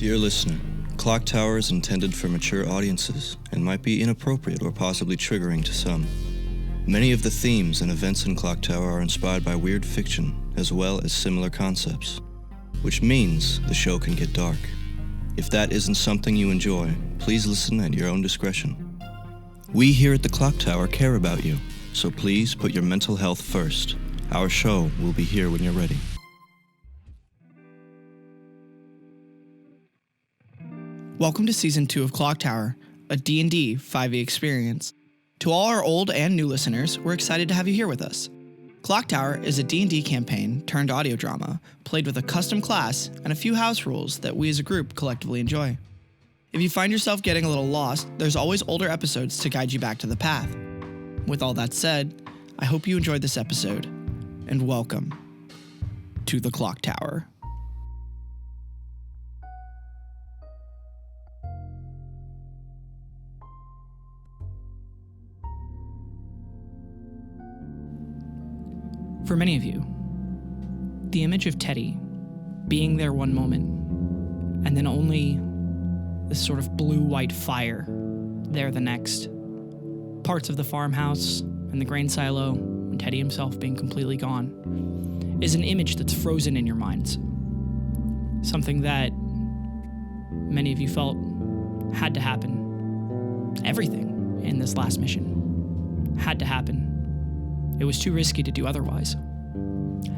Dear listener, ClockTower is intended for mature audiences and might be inappropriate or possibly triggering to some. Many of the themes and events in ClockTower are inspired by weird fiction as well as similar concepts, which means the show can get dark. If that isn't something you enjoy, please listen at your own discretion. We here at the ClockTower care about you, so please put your mental health first. Our show will be here when you're ready. Welcome to Season 2 of ClockTower, a D&D 5e experience. To all our old and new listeners, we're excited to have you here with us. ClockTower is a D&D campaign turned audio drama, played with a custom class and a few house rules that we as a group collectively enjoy. If you find yourself getting a little lost, there's always older episodes to guide you back to the path. With all that said, I hope you enjoyed this episode, and welcome to the ClockTower. For many of you, the image of Teddy being there one moment, and then only this sort of blue-white fire there the next, parts of the farmhouse and the grain silo, and Teddy himself being completely gone, is an image that's frozen in your minds. Something that many of you felt had to happen. Everything in this last mission had to happen. It was too risky to do otherwise.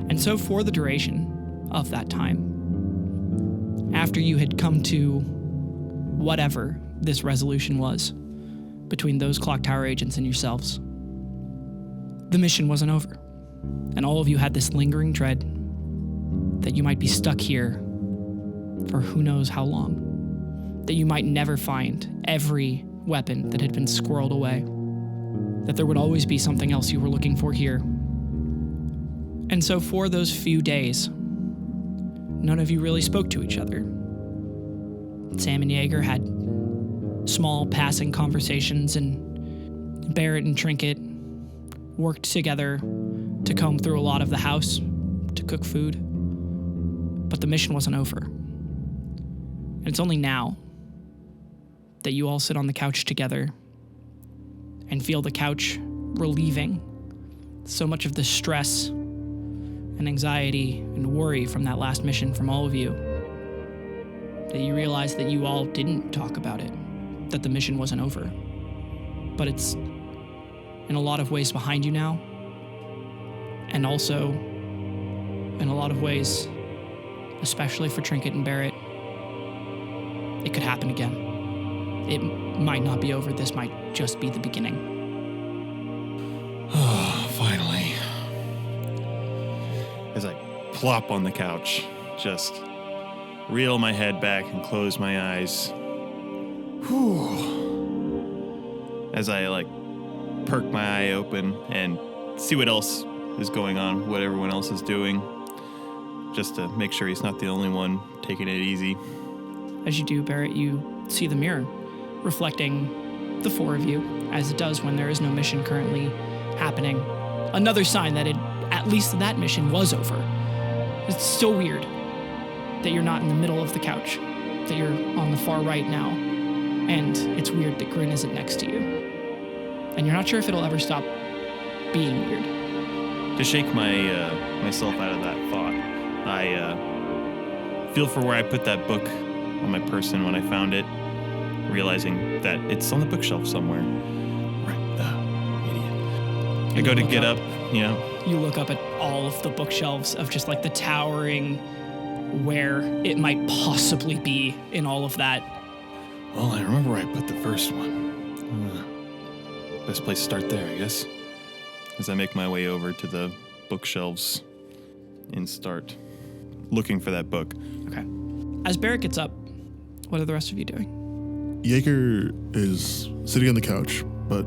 And so for the duration of that time, after you had come to whatever this resolution was between those ClockTower agents and yourselves, the mission wasn't over. And all of you had this lingering dread that you might be stuck here for who knows how long, that you might never find every weapon that had been squirreled away, that there would always be something else you were looking for here. And so for those few days, none of you really spoke to each other. Sam and Jaeger had small passing conversations, and Barrett and Trinket worked together to comb through a lot of the house, to cook food. But the mission wasn't over. And it's only now that you all sit on the couch together and feel the couch relieving so much of the stress and anxiety and worry from that last mission from all of you, that you realize that you all didn't talk about it, that the mission wasn't over. But it's in a lot of ways behind you now, and also in a lot of ways, especially for Trinket and Barrett, it could happen again. It might not be over. This might just be the beginning. Oh, finally. As I plop on the couch, just reel my head back and close my eyes. Whew. As I perk my eye open and see what else is going on, what everyone else is doing, just to make sure he's not the only one taking it easy. As you do, Barrett, you see the mirror reflecting the four of you, as it does when there is no mission currently happening. Another sign that at least that mission was over. It's so weird that you're not in the middle of the couch, that you're on the far right now, and it's weird that Grin isn't next to you. And you're not sure if it'll ever stop being weird. To shake myself out of that thought, I feel for where I put that book on my person when I found it, realizing that it's on the bookshelf somewhere. Right, idiot. I go to get up, You look up at all of the bookshelves of just the towering where it might possibly be in all of that. Well, I remember where I put the first one. Best place to start there, I guess. As I make my way over to the bookshelves and start looking for that book. Okay. As Barrett gets up, what are the rest of you doing? Jaeger is sitting on the couch, but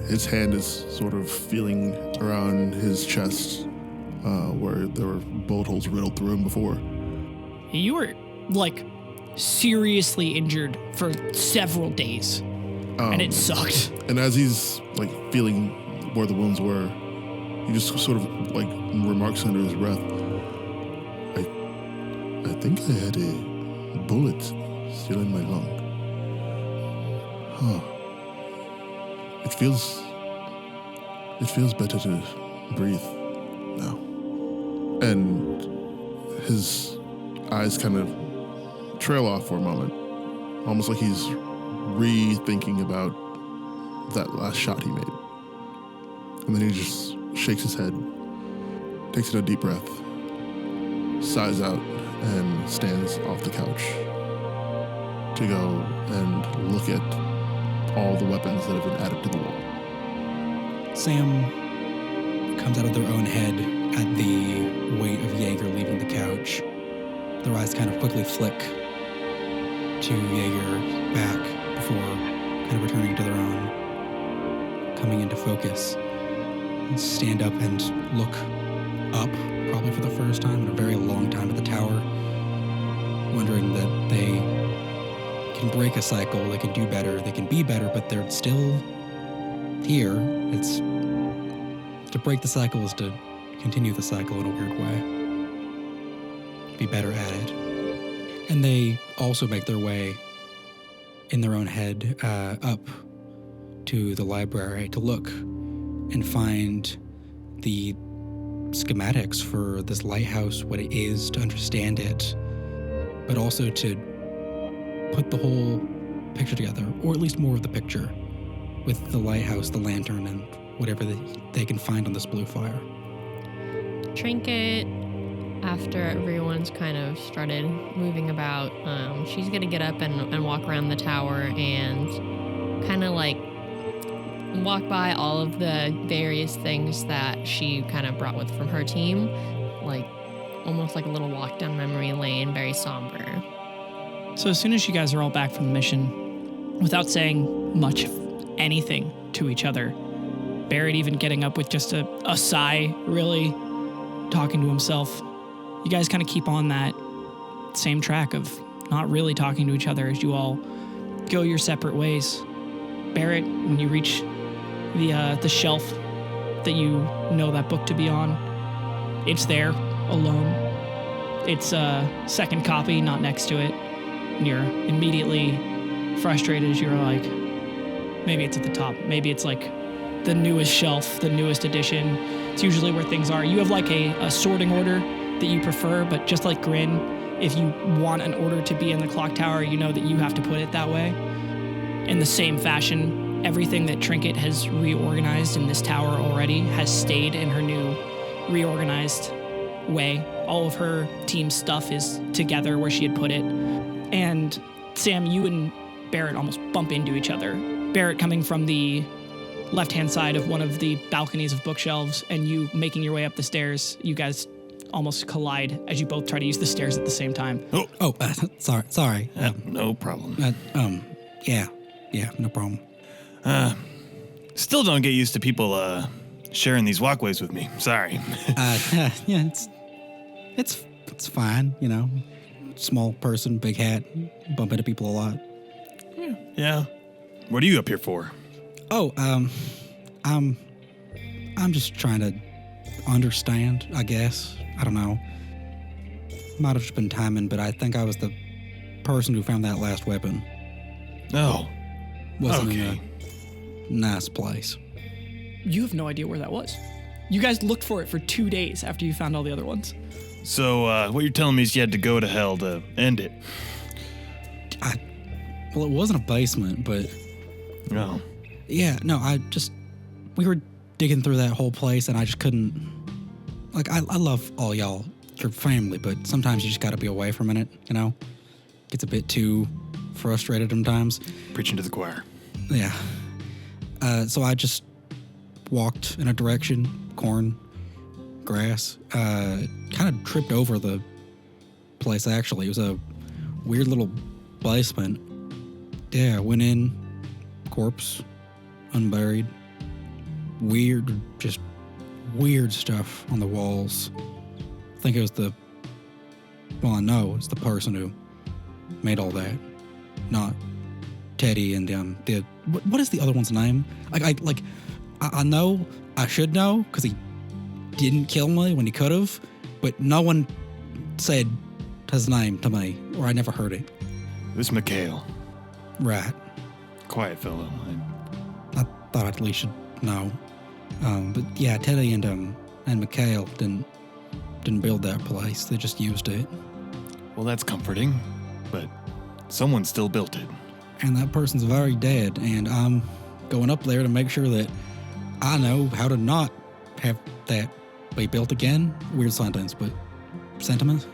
his hand is sort of feeling around his chest where there were bullet holes riddled through him before. You were, seriously injured for several days, and it sucked. And as he's, feeling where the wounds were, he just sort of, remarks under his breath, I think I had a bullet still in my lung. Huh. It feels better to breathe now. And his eyes kind of trail off for a moment, almost like he's rethinking about that last shot he made. And then he just shakes his head, takes in a deep breath, sighs out, and stands off the couch to go and look at all the weapons that have been added to the wall. Sam comes out of their own head at the weight of Jaeger leaving the couch. Their eyes kind of quickly flick to Jaeger back before kind of returning to their own, coming into focus. And stand up and look up, probably for the first time in a very long time, at the tower, wondering that they can break a cycle, they can do better, they can be better, but they're still here. It's to break the cycle is to continue the cycle in a weird way. Be better at it. And they also make their way in their own head up to the library to look and find the schematics for this lighthouse, what it is, to understand it, but also to put the whole picture together, or at least more of the picture, with the lighthouse, the lantern, and whatever they can find on this blue fire. Trinket, after everyone's kind of started moving about, she's going to get up and walk around the tower and kind of like walk by all of the various things that she kind of brought with from her team, like almost like a little walk down memory lane, very somber. So as soon as you guys are all back from the mission, without saying much of anything to each other, Barrett even getting up with just a sigh, really talking to himself, you guys kind of keep on that same track of not really talking to each other as you all go your separate ways. Barrett, when you reach the shelf that you know that book to be on, it's there, alone. It's a second copy, not next to it. And you're immediately frustrated as you're like, maybe it's at the top. Maybe it's like the newest shelf, the newest edition. It's usually where things are. You have like a sorting order that you prefer, but just like Grin, if you want an order to be in the clock tower, you know that you have to put it that way. In the same fashion, everything that Trinket has reorganized in this tower already has stayed in her new reorganized way. All of her team stuff is together where she had put it. And Sam, you and Barrett almost bump into each other. Barrett coming from the left-hand side of one of the balconies of bookshelves, and you making your way up the stairs. You guys almost collide as you both try to use the stairs at the same time. Sorry. No problem. Yeah, no problem. Still don't get used to people sharing these walkways with me. Sorry. Yeah, it's fine, you know. Small person, big hat, bump into people a lot. Yeah. What are you up here for? Oh, I'm just trying to understand, I guess. I don't know. Might have just been timing, but I think I was the person who found that last weapon. Oh. Wasn't Okay. in a nice place. You have no idea where that was. You guys looked for it for 2 days after you found all the other ones. So, what you're telling me is you had to go to hell to end it. Well, it wasn't a basement, but Oh. yeah, no, we were digging through that whole place, and I just couldn't, like, I love all y'all, your family, but sometimes you just gotta be away for a minute, you know? Gets a bit too frustrated sometimes. Preaching to the choir. Yeah. So I just walked in a direction, corn, grass, kind of tripped over the place, actually. It was a weird little basement. Yeah, went in, corpse, unburied. Just weird stuff on the walls. I think it was I know it's the person who made all that, not Teddy and what is the other one's name? I know I should know because he didn't kill me when he could have, but no one said his name to me, or I never heard it. This Mikhail. Right. Quiet fellow. I thought I at least should know. But yeah, Teddy and Mikhail didn't build that place. They just used it. Well, that's comforting, but someone still built it. And that person's very dead, and I'm going up there to make sure that I know how to not have that be built again. Weird sentence, but sentiment.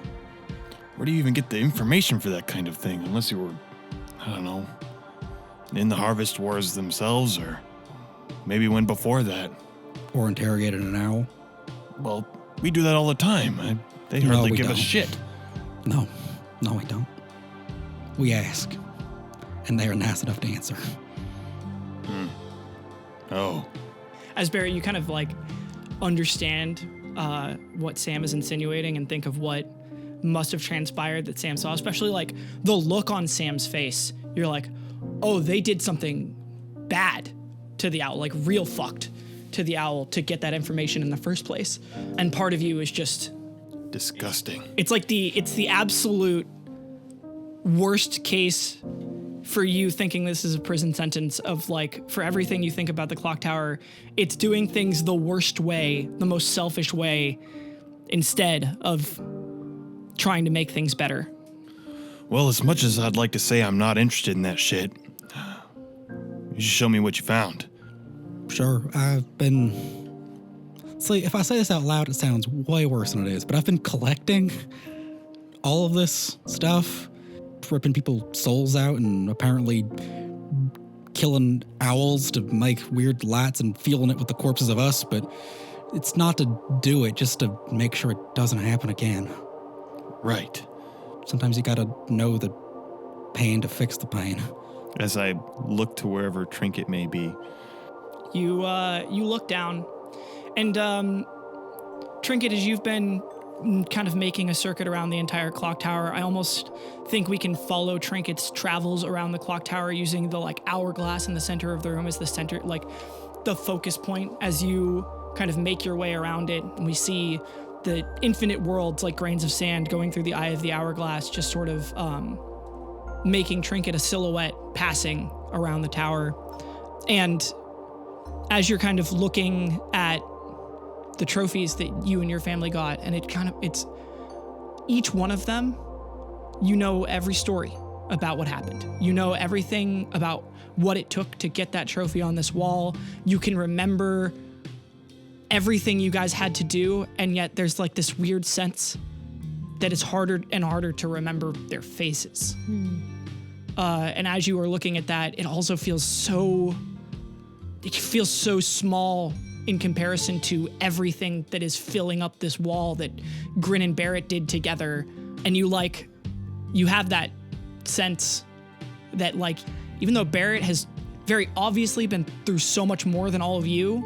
Where do you even get the information for that kind of thing? Unless you were, I don't know, in the Harvest Wars themselves, or maybe when before that. Or interrogated an owl. Well, we do that all the time. They hardly give us shit. No, we don't. We ask, and they are nice enough to answer. Oh. As Barrett, you kind of like understand what Sam is insinuating and think of what must have transpired that Sam saw, especially like the look on Sam's face. You're like, oh, they did something bad to the owl, like real fucked to the owl to get that information in the first place. And part of you is just disgusting. It's like it's the absolute worst case for you thinking this is a prison sentence of like, for everything you think about the clock tower, it's doing things the worst way, the most selfish way, instead of trying to make things better. Well, as much as I'd like to say I'm not interested in that shit, you should show me what you found. Sure, I've been... See, if I say this out loud, it sounds way worse than it is, but I've been collecting all of this stuff, ripping people's souls out and apparently killing owls to make weird lights and fueling it with the corpses of us, but it's not to do it, just to make sure it doesn't happen again. Right. Sometimes you gotta know the pain to fix the pain. As I look to wherever Trinket may be. You look down, and Trinket, as you've been kind of making a circuit around the entire clock tower, I almost think we can follow Trinket's travels around the clock tower using the like hourglass in the center of the room as the center, like the focus point as you kind of make your way around it. And we see the infinite worlds like grains of sand going through the eye of the hourglass, just sort of making Trinket a silhouette passing around the tower. And as you're kind of looking at the trophies that you and your family got, and it's each one of them, you know every story about what happened. You know everything about what it took to get that trophy on this wall. You can remember everything you guys had to do, and yet there's like this weird sense that it's harder and harder to remember their faces. And as you are looking at that, it also feels so small in comparison to everything that is filling up this wall that Grin and Barrett did together. And you have that sense that like, even though Barrett has very obviously been through so much more than all of you,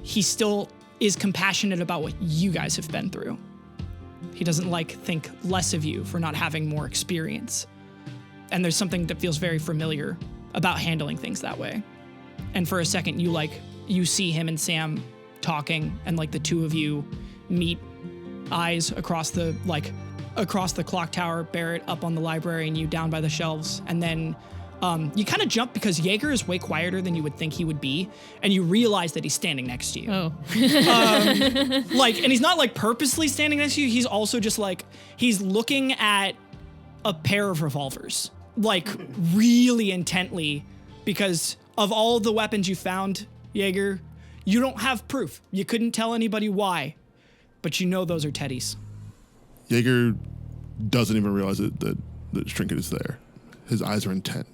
he still is compassionate about what you guys have been through. He doesn't think less of you for not having more experience. And there's something that feels very familiar about handling things that way. And for a second, you see him and Sam talking, and like the two of you meet eyes across the clock tower, Barrett up on the library and you down by the shelves. And then you kind of jump because Jaeger is way quieter than you would think he would be, and you realize that he's standing next to you. Oh. And he's not like purposely standing next to you. He's also just like, he's looking at a pair of revolvers, like really intently, because of all the weapons you found, Jaeger, you don't have proof. You couldn't tell anybody why, but you know those are Teddy's. Jaeger doesn't even realize that Trinket is there. His eyes are intent.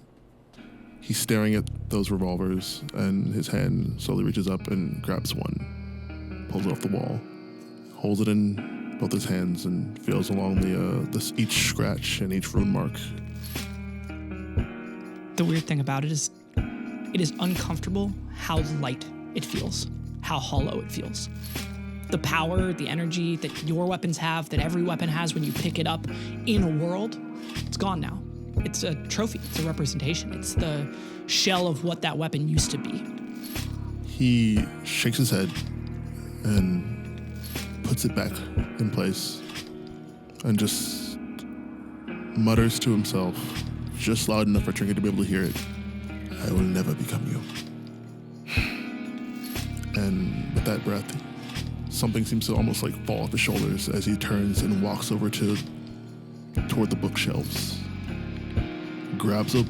He's staring at those revolvers, and his hand slowly reaches up and grabs one, pulls it off the wall, holds it in both his hands, and feels along each scratch and each rune mark. The weird thing about it is uncomfortable how light it feels, how hollow it feels. The power, the energy that your weapons have, that every weapon has when you pick it up in a world, it's gone now. It's a trophy, it's a representation, it's the shell of what that weapon used to be. He shakes his head and puts it back in place and just mutters to himself, just loud enough for Trinket to be able to hear it. I will never become you. And with that breath, something seems to almost like fall off his shoulders as he turns and walks over toward the bookshelves. Grabs a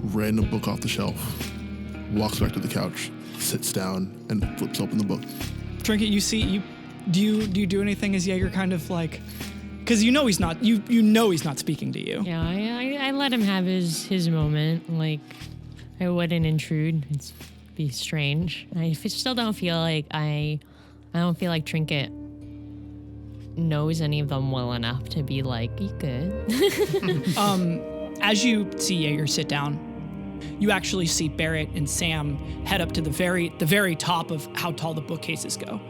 random book off the shelf, walks back to the couch, sits down, and flips open the book. Trinket, do you do anything as Jaeger kind of like, because you know he's not speaking to you. Yeah, I let him have his moment. Like, I wouldn't intrude. It'd be strange. I still don't feel like I don't feel like Trinket knows any of them well enough to be like, you good. As you see Jaeger sit down, you actually see Barrett and Sam head up to the very top of how tall the bookcases go.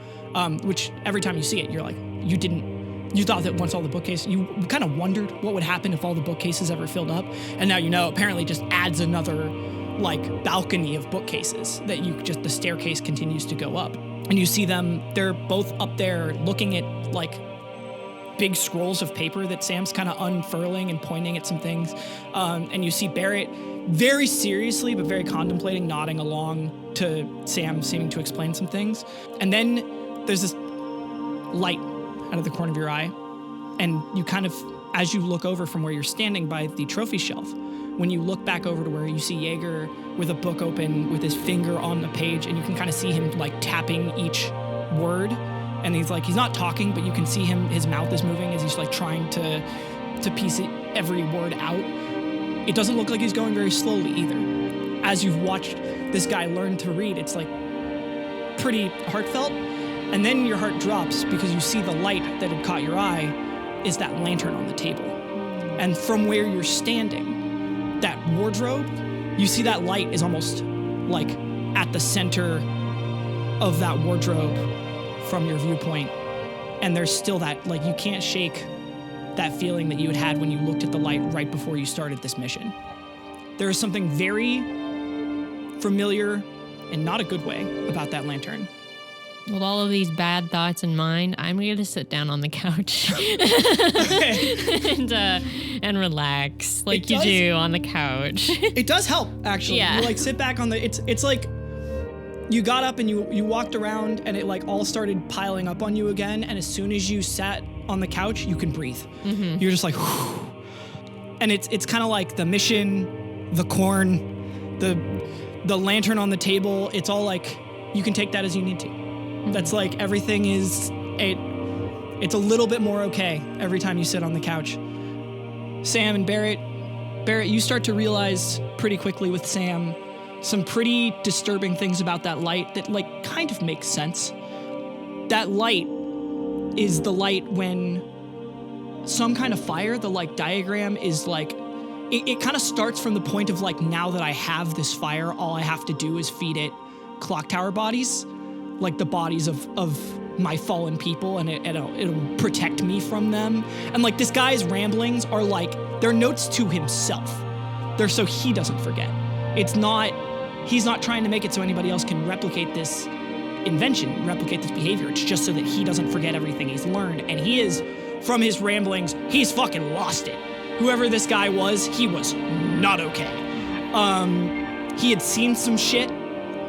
Which every time you see it, you're like, you thought that once all the bookcases, you kind of wondered what would happen if all the bookcases ever filled up. And now you know, apparently just adds another like balcony of bookcases that the staircase continues to go up. And you see them, they're both up there looking at like big scrolls of paper that Sam's kind of unfurling and pointing at some things. And you see Barrett very seriously, but very contemplating, nodding along to Sam, seeming to explain some things. And then there's this light out of the corner of your eye. And you kind of, as you look over from where you're standing by the trophy shelf, when you look back over to where you see Jaeger with a book open with his finger on the page, and you can kind of see him like tapping each word. And he's not talking, but you can see his mouth is moving as he's like trying to piece every word out. It doesn't look like he's going very slowly either. As you've watched this guy learn to read, it's like pretty heartfelt. And then your heart drops because you see the light that had caught your eye is that lantern on the table. And from where you're standing, that wardrobe, you see that light is almost like at the center of that wardrobe from your viewpoint. And there's still that, like, you can't shake that feeling that you had when you looked at the light right before you started this mission. There is something very familiar and not a good way about that lantern. With all of these bad thoughts in mind, I'm going to sit down on the couch and relax like you do on the couch. It does help, actually. Yeah. You like sit back on the, it's like you got up and you walked around and it like all started piling up on you again. And as soon as you sat on the couch, you can breathe. Mm-hmm. You're just like, whew. And it's kind of like the mission, the corn, the lantern on the table. It's all like, you can take that as you need to. That's like everything is, it's a little bit more okay every time you sit on the couch. Sam and Barrett, you start to realize pretty quickly with Sam some pretty disturbing things about that light that like kind of makes sense. That light is the light when some kind of fire, the like diagram is like, it kind of starts from the point of like, now that I have this fire, all I have to do is feed it ClockTower bodies. Like the bodies of my fallen people, and it'll protect me from them. And like this guy's ramblings are like, they're notes to himself. They're so he doesn't forget. He's not trying to make it so anybody else can replicate this invention, replicate this behavior. It's just so that he doesn't forget everything he's learned. And he is, from his ramblings, he's fucking lost it. Whoever this guy was, he was not okay. He had seen some shit.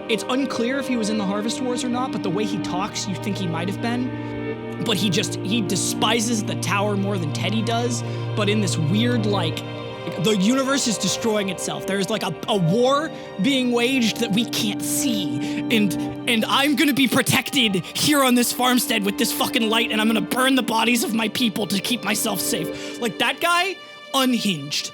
It's unclear if he was in the Harvest Wars or not, but the way he talks, you think he might have been. But he despises the tower more than Teddy does, but in this weird, like, the universe is destroying itself. There's like a war being waged that we can't see, and I'm gonna be protected here on this farmstead with this fucking light, and I'm gonna burn the bodies of my people to keep myself safe. Like, that guy, unhinged.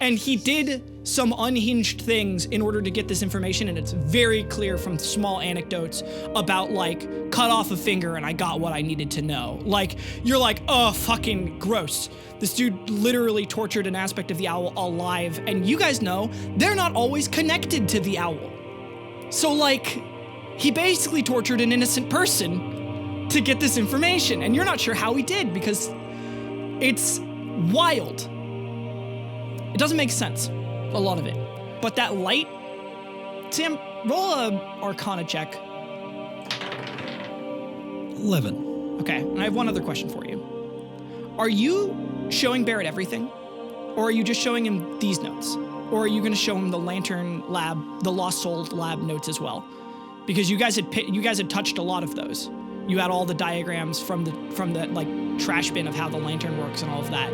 And he did some unhinged things in order to get this information, and it's very clear from small anecdotes about, like, cut off a finger and I got what I needed to know. Like, you're like, oh, fucking gross. This dude literally tortured an aspect of the owl alive, and you guys know they're not always connected to the owl. So, like, he basically tortured an innocent person to get this information, and you're not sure how he did because it's wild. It doesn't make sense, a lot of it. But that light, Sam, roll a Arcana check. 11. Okay, and I have one other question for you. Are you showing Barrett everything? Or are you just showing him these notes? Or are you going to show him the Lantern Lab, the Lost Soul Lab notes as well? Because you guys had touched a lot of those. You had all the diagrams from the like trash bin of how the lantern works and all of that.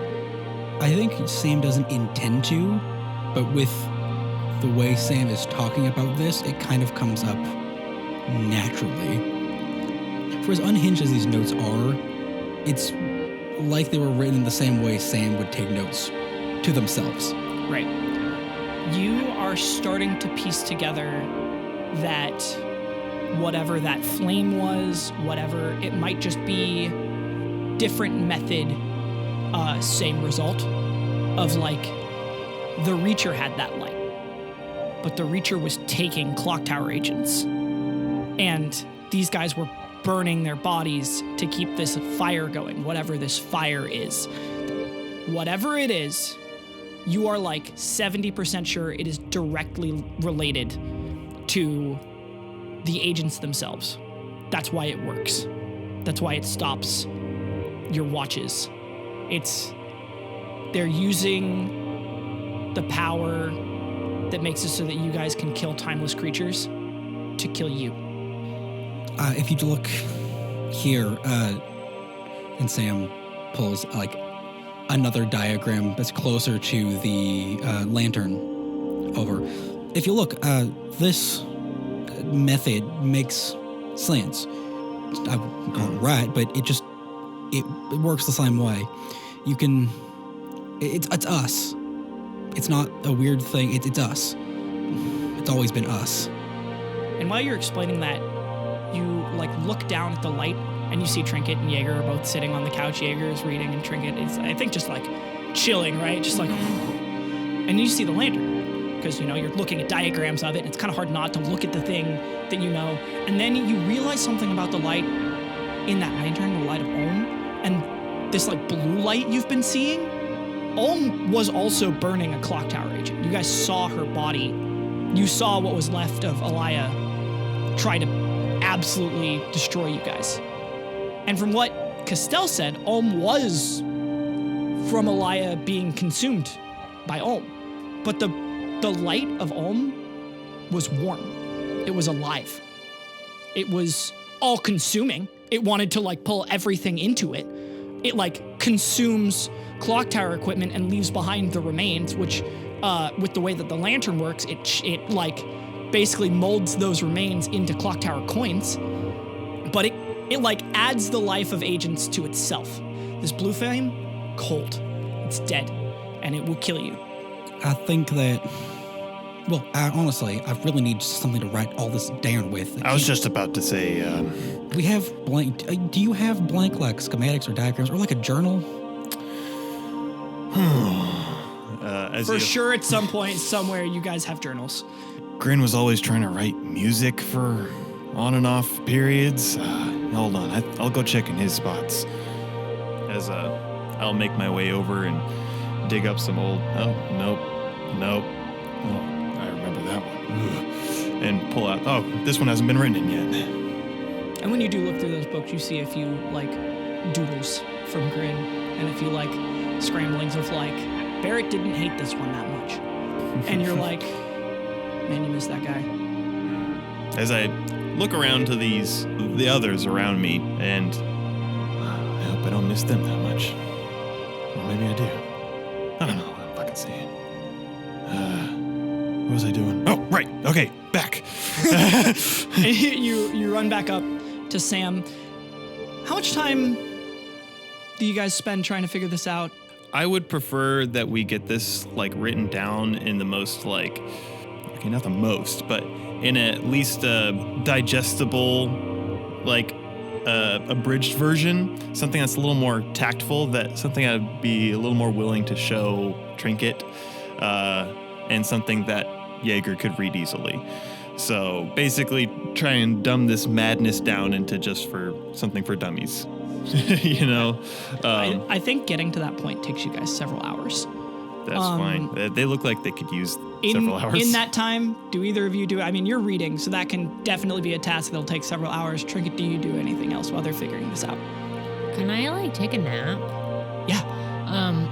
I think Sam doesn't intend to, but with the way Sam is talking about this, it kind of comes up naturally. For as unhinged as these notes are, it's like they were written in the same way Sam would take notes to themselves. Right. You are starting to piece together that whatever that flame was, whatever, it might just be different method, same result of like the Reacher had that light, but the Reacher was taking ClockTower agents, and these guys were burning their bodies to keep this fire going, whatever this fire is. Whatever it is, you are like 70% sure it is directly related to the agents themselves. That's why it works. That's why it stops your watches. They're using the power that makes it so that you guys can kill timeless creatures to kill you. If you look here, and Sam pulls like another diagram that's closer to the lantern over. If you look, this method makes sense. I wouldn't call it right, but it works the same way. You can, it's us. It's not a weird thing. It's us. It's always been us. And while you're explaining that, you like look down at the light and you see Trinket and Jaeger are both sitting on the couch. Jaeger is reading and Trinket is, I think, just like chilling, right? Just like, and you see the lantern because, you're looking at diagrams of it. And it's kind of hard not to look at the thing that you know. And then you realize something about the light in that lantern, the light of Om, and this like blue light you've been seeing. Om was also burning a ClockTower agent. You guys saw her body. You saw what was left of Alaya try to absolutely destroy you guys. And from what Castell said, Om was from Alaya being consumed by Om. But the light of Om was warm. It was alive. It was all-consuming. It wanted to like pull everything into it. It like consumes ClockTower equipment and leaves behind the remains, which with the way that the lantern works, it like basically molds those remains into ClockTower coins. But it like adds the life of agents to itself. This blue flame, cold. It's dead, and it will kill you. I think that, well, honestly, I really need something to write all this down with. I was just about to say, we have blank. Do you have blank like schematics or diagrams or like a journal? For sure, at some point, somewhere, you guys have journals. Grin was always trying to write music for on and off periods. Hold on, I'll go check in his spots. As I'll make my way over and dig up some old. Oh, nope. Oh, I remember that one. Ugh. And pull out. Oh, this one hasn't been written in yet. And when you do look through those books, you see a few like doodles from Grin and a few like scramblings of like Barrett didn't hate this one that much, and you're like, man, you miss that guy. As I look around to the others around me, and I hope I don't miss them that much. Or maybe I do. I don't know. I'm fucking saying. What was I doing? Oh, right. Okay, back. And you run back up to Sam. How much time do you guys spend trying to figure this out? I would prefer that we get this like written down in the most like, okay, not the most, but in at least a digestible, like abridged version, something that's a little more tactful, something I'd be a little more willing to show Trinket, and something that Jaeger could read easily. So basically try and dumb this madness down into just for something for dummies. I think getting to that point takes you guys several hours. That's fine. They look like they could use several hours. In that time, do either of you do? I mean, you're reading, so that can definitely be a task that'll take several hours. Trinket, do you do anything else while they're figuring this out? Can I like take a nap? Yeah.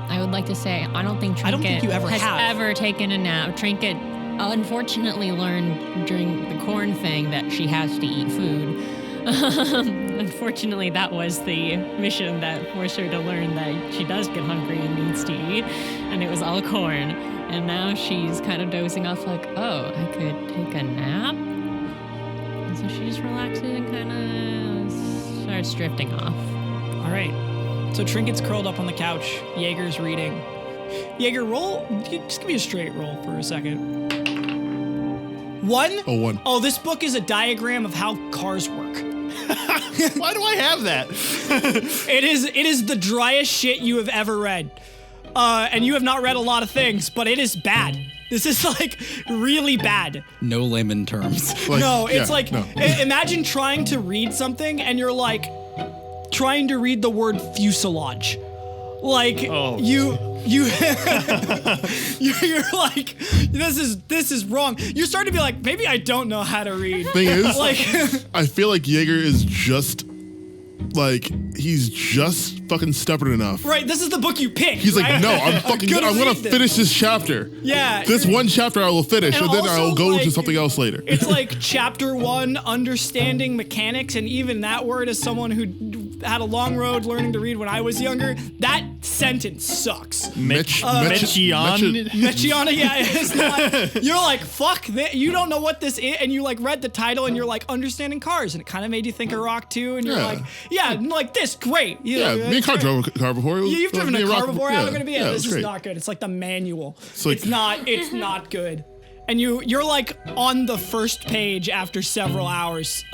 I would like to say I don't think Trinket I don't think you ever has have. ever taken a nap. Trinket unfortunately learned during the corn thing that she has to eat food. Unfortunately, that was the mission that forced her to learn that she does get hungry and needs to eat, and it was all corn. And now she's kind of dozing off like, oh, I could take a nap? And so she just relaxes and kind of starts drifting off. All right. So Trinket's curled up on the couch. Jaeger's reading. Jaeger, roll. Just give me a straight roll for a second. 1? Oh, 1. Oh, this book is a diagram of how cars work. Why do I have that? It is the driest shit you have ever read. And you have not read a lot of things, but it is bad. This is like really bad. No layman terms. No, it's yeah, like, no. Imagine trying to read something and you're like, trying to read the word fuselage. Like, you're like, this is wrong. You start to be like, maybe I don't know how to read. Thing is, Like, I feel like Jaeger is just like he's just fucking stubborn enough. right, this is the book you picked. He's right? like, no, I'm gonna read this. finish this chapter. Yeah. This one chapter I will finish, and then also, I will go to like, something else later. It's like chapter 1, understanding mechanics, and even that word as someone who had a long road learning to read when I was younger, that sentence sucks. Mechion? Mechiana, yeah, it's not. You're like, fuck that. You don't know what this is, and you like read the title, and you're like, understanding cars, and it kind of made you think of Rock 2, and you're Yeah. like, yeah, like this, great. You Yeah, know, me and Car drove a car before. It was- You've driven me a and car Rock- before. yeah, How am I gonna be? yeah, it This was is great. not good. It's like the manual. like- It's not good. And you're like on the first page after several hours.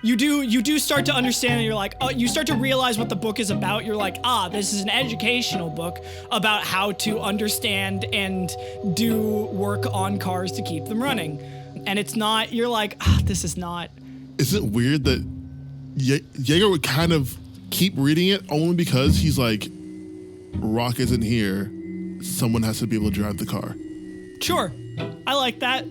You do start to understand, and you're like, you start to realize what the book is about. You're like, this is an educational book about how to understand and do work on cars to keep them running. And it's not, you're like, this is not. Is it weird that Jaeger would kind of keep reading it only because he's like, Rock isn't here, someone has to be able to drive the car. Sure, I like that.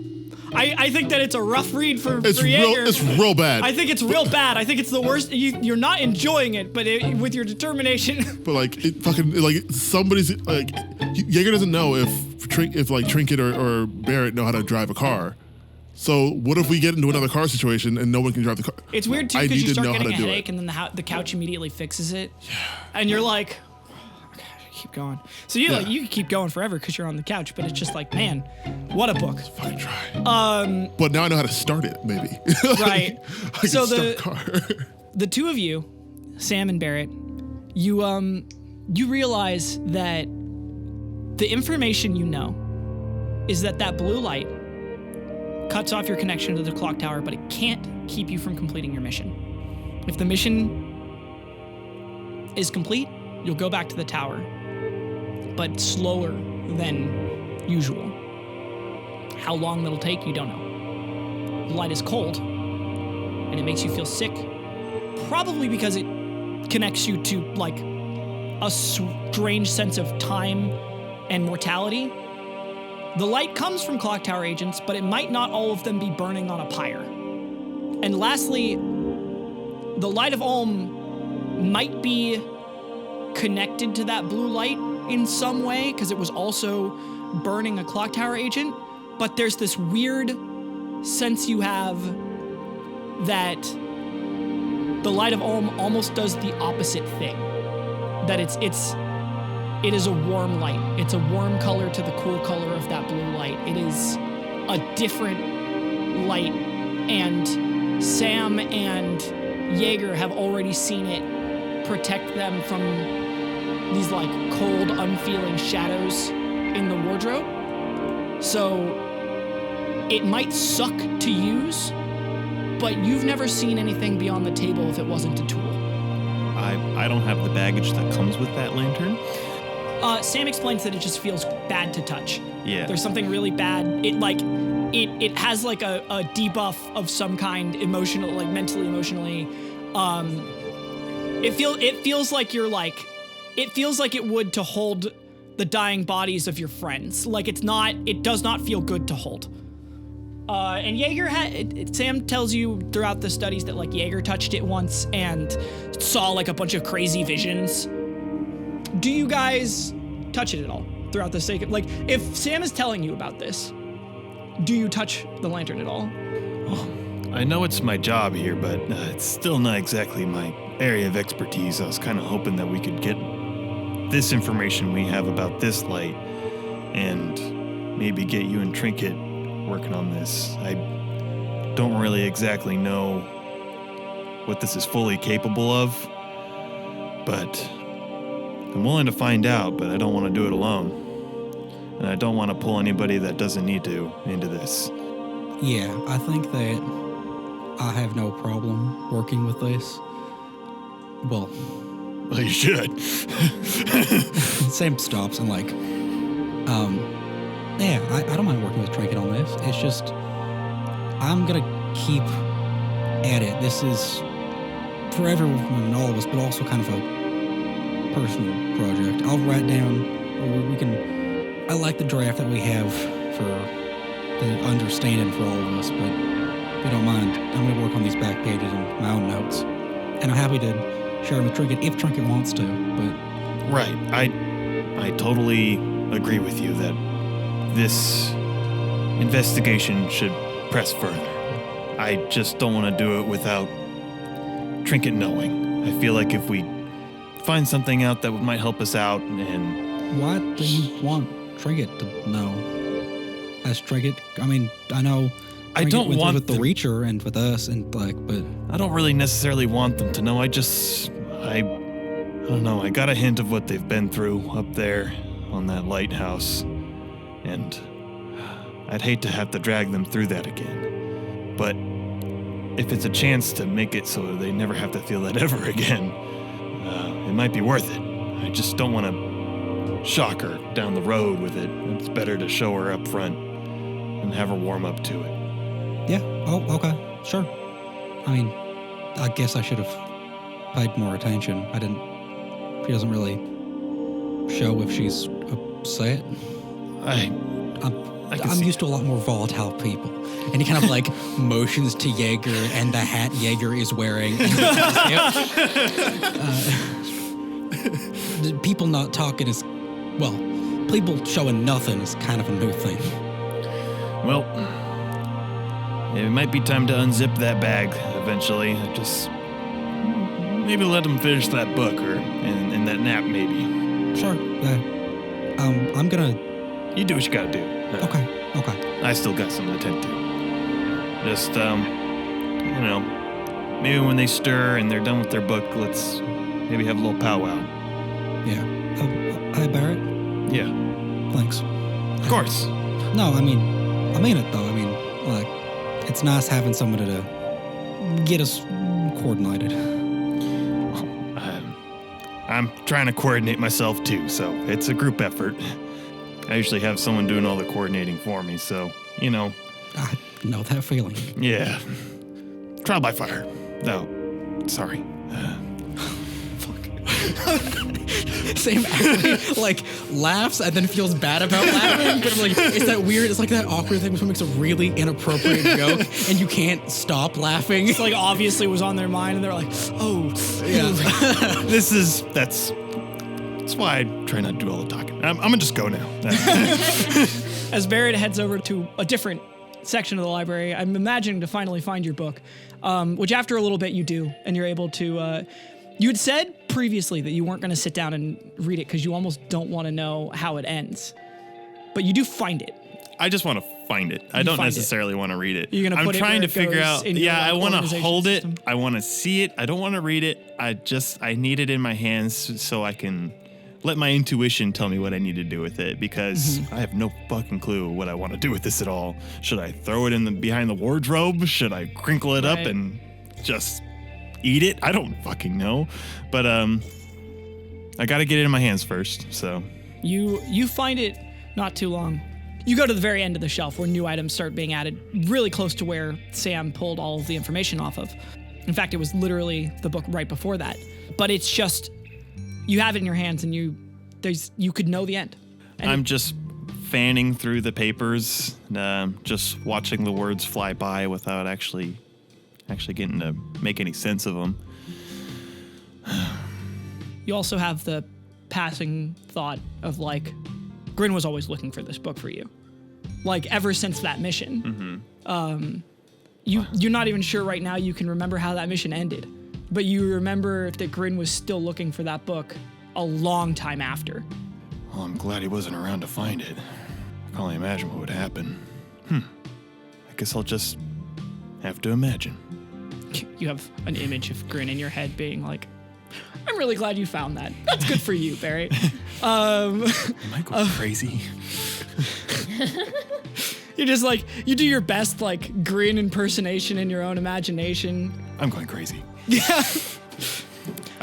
I think that it's a rough read for It's Jaeger. real bad. I think it's real bad. I think it's the worst. You're not enjoying it, but with your determination. But like, it fucking like somebody's like, Jaeger doesn't know if Trinket or Barrett know how to drive a car. So what if we get into another car situation and no one can drive the car? It's weird too I because need you to start know how getting a to do headache, it. and then the couch immediately fixes it. Yeah. And you're like, okay, keep going. So you like you can keep going forever because you're on the couch, but it's just like, man, what a book. Fucking try. But now I know how to start it. Maybe. Right. I So can start a car. The two of you, Sam and Barrett, you realize that the information you know is that blue light cuts off your connection to the clock tower, but it can't keep you from completing your mission. If the mission is complete, you'll go back to the tower, but slower than usual. How long that'll take, you don't know. The light is cold, and it makes you feel sick, probably because it connects you to like a strange sense of time and mortality. The light comes from ClockTower agents, but it might not all of them be burning on a pyre. And lastly, the Light of Ulm might be connected to that blue light in some way, because it was also burning a ClockTower agent, but there's this weird sense you have that the Light of Ulm almost does the opposite thing. That it is a warm light. It's a warm color to the cool color of that blue light. It is a different light, and Sam and Jaeger have already seen it protect them from these like cold, unfeeling shadows in the wardrobe. So it might suck to use, but you've never seen anything beyond the table if it wasn't a tool. I don't have the baggage that comes with that lantern. Sam explains that it just feels bad to touch. Yeah. There's something really bad. It has like a debuff of some kind, emotional, like mentally, emotionally. It feels like you're like, it feels like it would to hold the dying bodies of your friends. Like it does not feel good to hold. And Jaeger Sam tells you throughout the studies that like Jaeger touched it once and saw like a bunch of crazy visions. do you guys touch it at all throughout the sake of, like, if Sam is telling you about this, do you touch the lantern at all? I know it's my job here, but it's still not exactly my area of expertise. I was kind of hoping that we could get this information we have about this light and maybe get you and Trinket working on this. I don't really exactly know what this is fully capable of, but I'm willing to find out, but I don't want to do it alone. And I don't want to pull anybody that doesn't need to into this. Yeah, I think that I have no problem working with this. Well, You should. Sam stops and like, yeah, I don't mind working with Trinket on this. It's just, I'm gonna keep at it. This is for everyone and all of us, but also kind of a personal project. I'll write down, or we can, I like the draft that we have for the understanding for all of us, but if you don't mind, I'm gonna work on these back pages and my own notes. And I'm happy to share them with Trinket if Trinket wants to, but... Right. I totally agree with you that this investigation should press further. I just don't want to do it without Trinket knowing. I feel like if we find something out that might help us out and... Why do you want Trinket to know? As Trinket, I mean, I know... I don't want with the Reacher and with us and like, but... I don't really necessarily want them to know. I don't know. I got a hint of what they've been through up there on that lighthouse. And I'd hate to have to drag them through that again. But if it's a chance to make it so they never have to feel that ever again, it might be worth it. I just don't want to shock her down the road with it. It's better to show her up front and have her warm up to it. Yeah, oh, okay, sure. I mean, I guess I should have paid more attention. She doesn't really show if she's upset. I'm used to a lot more volatile people. And he kind of like motions to Jaeger and the hat Jaeger is wearing. People not talking is, well, people showing nothing is kind of a new thing. Well, it might be time to unzip that bag eventually. Just maybe let them finish that book or in that nap maybe. Sure. I'm gonna... You do what you gotta do. Okay. I still got something to tend to. Just, maybe when they stir and they're done with their book, let's maybe have a little powwow. Yeah. Hi, Barrett. Yeah. Thanks. Of course. No, I mean it though. I mean, like, it's nice having somebody to get us coordinated. I'm trying to coordinate myself too, so it's a group effort. I usually have someone doing all the coordinating for me, so, I know that feeling. Yeah. Trial by fire. No, sorry. Sam actually, like, laughs and then feels bad about laughing, but like, it's that weird, it's like that awkward thing when someone makes a really inappropriate joke and you can't stop laughing. It's like obviously was on their mind and they're like, oh. Yeah. That's why I try not to do all the talking. I'm gonna just go now. As Barrett heads over to a different section of the library, I'm imagining to finally find your book, which after a little bit you do, and you're able to... You had said previously that you weren't going to sit down and read it because you almost don't want to know how it ends. But you do find it. I just want to find it. I don't necessarily want to read it. You're gonna put it trying where to it figure goes out. in Yeah, your I want to organization hold system? it. I want to see it. I don't want to read it. I need it in my hands so I can let my intuition tell me what I need to do with it, because I have no fucking clue what I want to do with this at all. Should I throw it behind the wardrobe? Should I crinkle it up and just eat it? I don't fucking know. But I got to get it in my hands first. So you find it not too long. You go to the very end of the shelf where new items start being added, really close to where Sam pulled all of the information off of. In fact, it was literally the book right before that. But it's just, you have it in your hands and you could know the end. And I'm just fanning through the papers, just watching the words fly by without actually getting to make any sense of them. you also have the passing thought of like, Grin was always looking for this book for you. Like ever since that mission. You're not even sure right now you can remember how that mission ended, but you remember that Grin was still looking for that book a long time after. Well, I'm glad he wasn't around to find it. I can only imagine what would happen. I guess I'll just have to imagine. You have an image of Grin in your head being like, I'm really glad you found that. That's good for you, Barry. Am I going crazy? You're just like, you do your best like Grin impersonation in your own imagination. I'm going crazy. Yeah.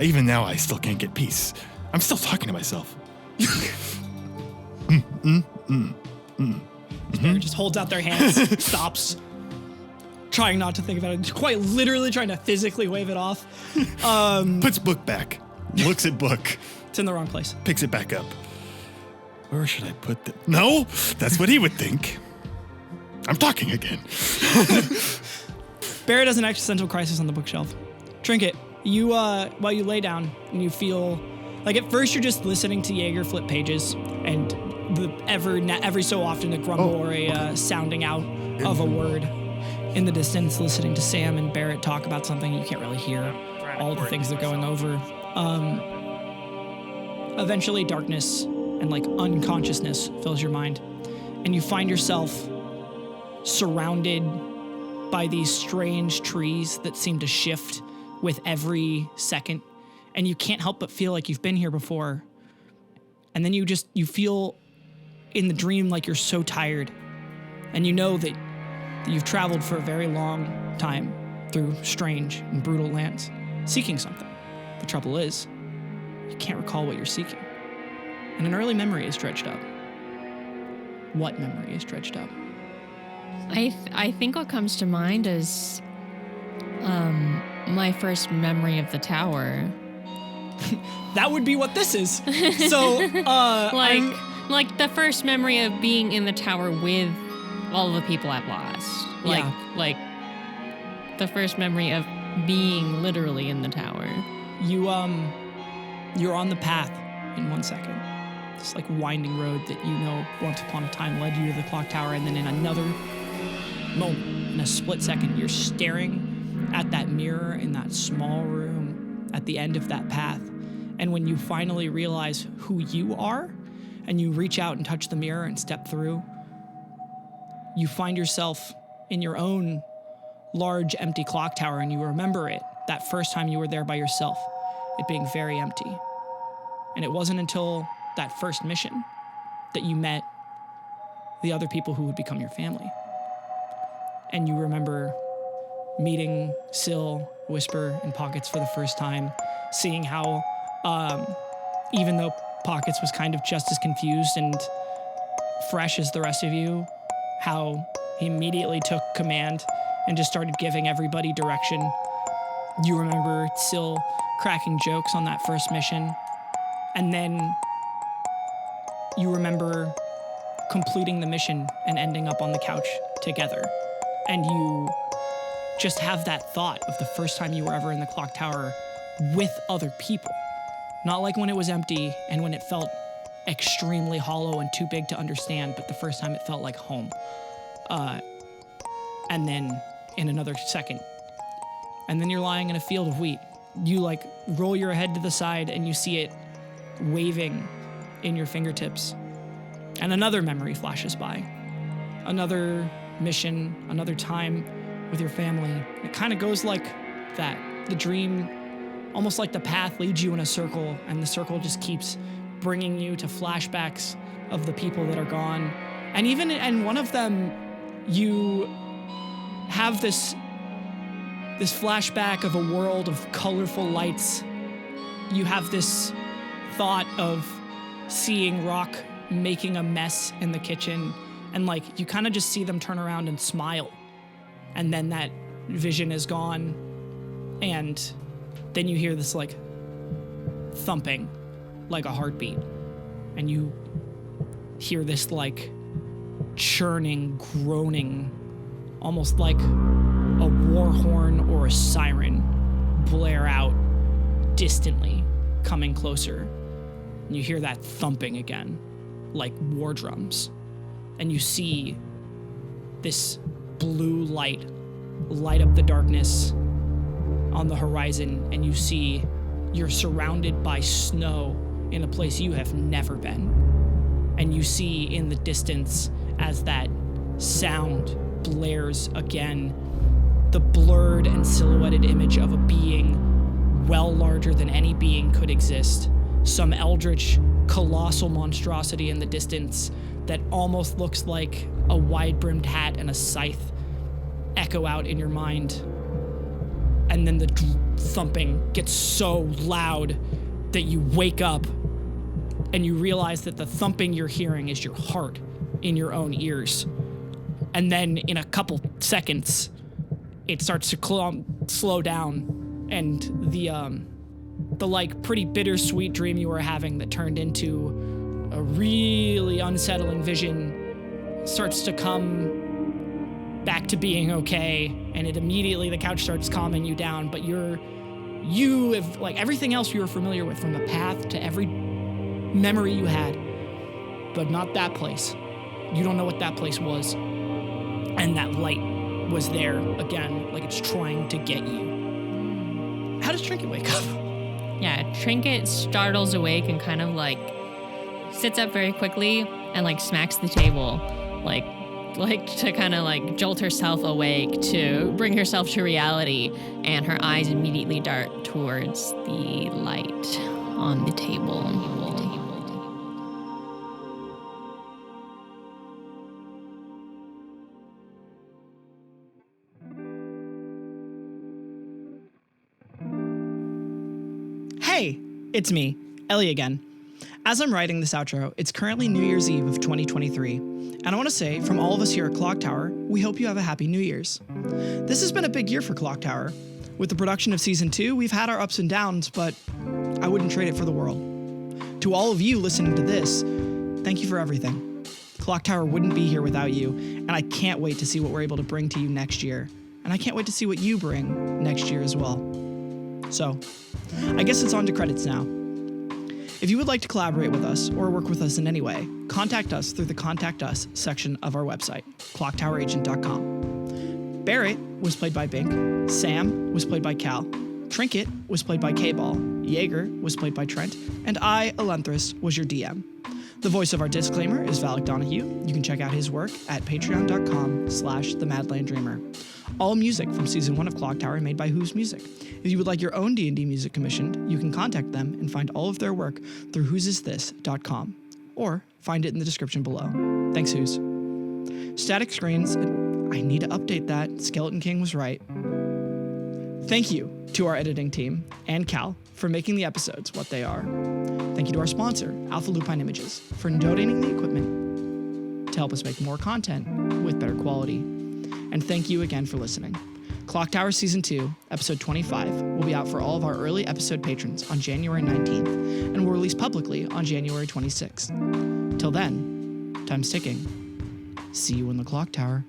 Even now, I still can't get peace. I'm still talking to myself. Barry just holds out their hands, stops, trying not to think about it, quite literally trying to physically wave it off. Puts book back. Looks at book. It's in the wrong place. Picks it back up. Where should I put that? No, that's what he would think. I'm talking again. Barrett has an existential crisis on the bookshelf. Trinket, you while you lay down and you feel like at first you're just listening to Jaeger flip pages and every so often a grumble or a sounding out of a word in the distance, listening to Sam and Barrett talk about something you can't really hear all the things they're going over. Eventually darkness and like unconsciousness fills your mind and you find yourself surrounded by these strange trees that seem to shift with every second, and you can't help but feel like you've been here before. And then you feel in the dream like you're so tired, and you know that you've traveled for a very long time through strange and brutal lands, seeking something. The trouble is, you can't recall what you're seeking. And an early memory is dredged up. What memory is dredged up? I think what comes to mind is my first memory of the tower. That would be what this is. So, like the first memory of being in the tower with all the people I've lost. Like the first memory of being literally in the tower. You're on the path in 1 second. This like winding road that you know once upon a time led you to the clock tower, and then in another moment, in a split second, you're staring at that mirror in that small room at the end of that path. And when you finally realize who you are, and you reach out and touch the mirror and step through, you find yourself in your own large empty clock tower, and you remember it, that first time you were there by yourself, it being very empty. And it wasn't until that first mission that you met the other people who would become your family. And you remember meeting Syl, Whisper, and Pockets for the first time, seeing how, even though Pockets was kind of just as confused and fresh as the rest of you, how he immediately took command and just started giving everybody direction. You remember Syl cracking jokes on that first mission, and then you remember completing the mission and ending up on the couch together. And you just have that thought of the first time you were ever in the clock tower with other people. Not like when it was empty and when it felt extremely hollow and too big to understand, but the first time it felt like home. And then in another second. And then you're lying in a field of wheat. You like roll your head to the side and you see it waving in your fingertips. And another memory flashes by. Another mission, another time with your family. It kind of goes like that. The dream, almost like the path, leads you in a circle, and the circle just keeps bringing you to flashbacks of the people that are gone. And even in one of them, you have this flashback of a world of colorful lights. You have this thought of seeing Rock making a mess in the kitchen, and like you kind of just see them turn around and smile, and then that vision is gone, and then you hear this like thumping like a heartbeat, and you hear this like churning, groaning, almost like a war horn or a siren blare out distantly, coming closer. And you hear that thumping again, like war drums. And you see this blue light up the darkness on the horizon, and you see you're surrounded by snow in a place you have never been. And you see in the distance, as that sound blares again, the blurred and silhouetted image of a being well larger than any being could exist. Some eldritch, colossal monstrosity in the distance that almost looks like a wide-brimmed hat and a scythe echo out in your mind. And then the thumping gets so loud that you wake up and you realize that the thumping you're hearing is your heart in your own ears. And then in a couple seconds, it starts to slow down, and the like pretty bittersweet dream you were having that turned into a really unsettling vision starts to come back to being okay, and the couch starts calming you down, but you have, like, everything else you were familiar with, from the path to every memory you had, but not that place. You don't know what that place was, and that light was there again, like it's trying to get you. How does Trinket wake up? Yeah, Trinket startles awake and kind of like sits up very quickly and like smacks the table, like to kind of like jolt herself awake, to bring herself to reality, and her eyes immediately dart towards the light on the table. Hey, it's me, Ellie again. As I'm writing this outro, it's currently New Year's Eve of 2023, and I want to say, from all of us here at ClockTower, we hope you have a happy New Year's. This has been a big year for ClockTower. With the production of Season 2, we've had our ups and downs, but I wouldn't trade it for the world. To all of you listening to this, thank you for everything. ClockTower wouldn't be here without you, and I can't wait to see what we're able to bring to you next year. And I can't wait to see what you bring next year as well. So, I guess it's on to credits now. If you would like to collaborate with us or work with us in any way, contact us through the Contact Us section of our website, ClockTowerAgent.com. Barrett was played by Bink, Sam was played by Cal, Trinket was played by Kball, Jaeger was played by Trent, and I, Ellinthris, was your DM. The voice of our disclaimer is Valak Donahue. You can check out his work at patreon.com/themadlanddreamer. All music from Season 1 of ClockTower made by Who's Music. If you would like your own D&D music commissioned, you can contact them and find all of their work through whosisthis.com, or find it in the description below. Thanks, Who's. Static screens, I need to update that. Skeleton King was right. Thank you to our editing team and Cal for making the episodes what they are. Thank you to our sponsor, Alpha Lupine Images, for donating the equipment to help us make more content with better quality. And thank you again for listening. ClockTower Season 2, Episode 25, will be out for all of our early episode patrons on January 19th, and will release publicly on January 26th. Till then, time's ticking. See you in the ClockTower.